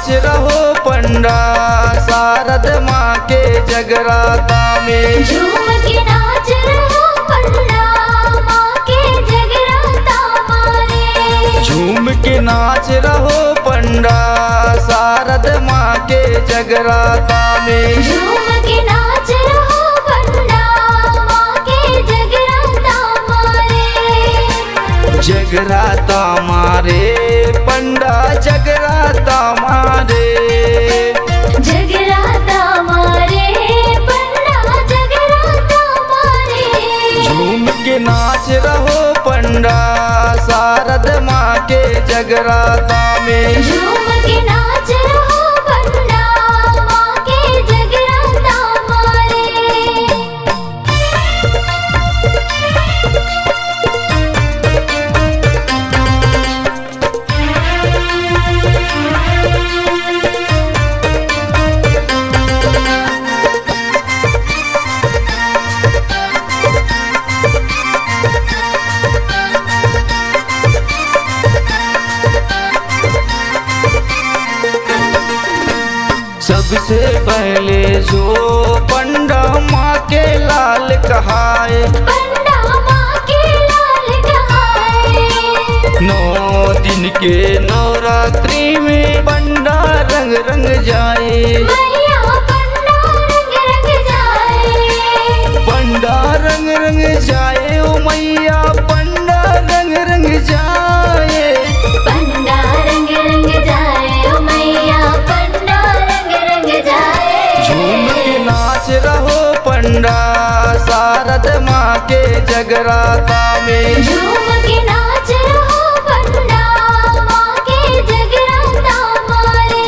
नाच रहो पंडा शारद माँ के जगराता में। झूम के नाच रहो पंडा माँ के जगराता मारे। झूम के नाच रहो पंडा शारद माँ के जगराता में। झूम के नाच रहो पंडा माँ के जगराता मारे। जगराता मारे पंडा जगराता मारे। जगराता मारे पंडा जगराता मारे। झूम के नाच रहो पंडा शारद माँ के जगराता में। झूम के नाच रहो पंडा माँ के जगराता मारे। सबसे पहले जो पंडा माँ के लाल कहाए। पंडा माँ के लाल कहाए। 9 दिन के नवरात्रि में पंडा रंग रंग जाए। मैया पंडा रंग रंग जाए। पंडा रंग रंग जाए ओ मैया पंडा रंग रंग जाए। पंडा रंग रंग जाए ओ मैया पंडा रंग रंग जाए। झूम के नाच रहो पंडा शारद माँ के जगराता में। झूम के नाच रहो पंडा माँ के जगराता मारे।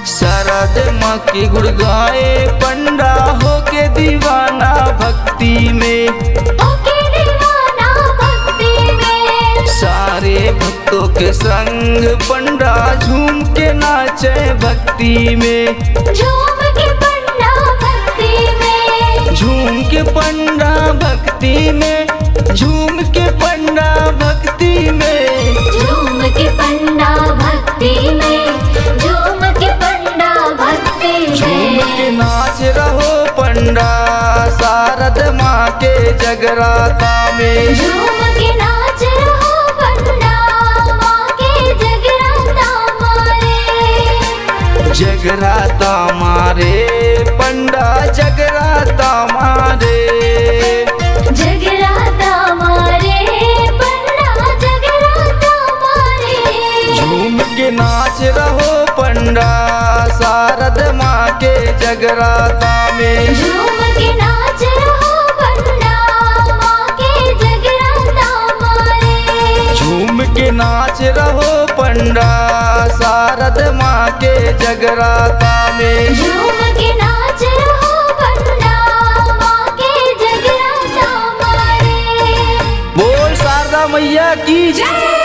शारद माँ की गुड़ गाए पंडा होके दीवाना भक्ति में। ओके दीवाना भक्ति में। सारे भक्तों के संग पंडा झूम के नाचे भक्ति में। झूम के पंडा भक्ति में। झूम के पंडा भक्ति में। झूम के पंडा भक्ति में। झूम के पंडा भक्ति में। झूम के पंडा भक्ति झूम के में। नाच रहो पंडा शारद माँ के जगराता में। झूम के नाच रहो पंडा माँ के जगराता मारे। जगराता मारे पंडा जगराता मारे। जगराता मारे पंडा जगराता मारे। झूम के नाच रहो पंडा शारद माँ के जगराता में। झूम के नाच रहो पंडा माँ के जगराता मारे। झूम के नाच रहो पंडा शारद माँ के जगराता में। झूम के नाच रहो पंडा माँ के जगराता मारे। बोल शारदा मैया की जय।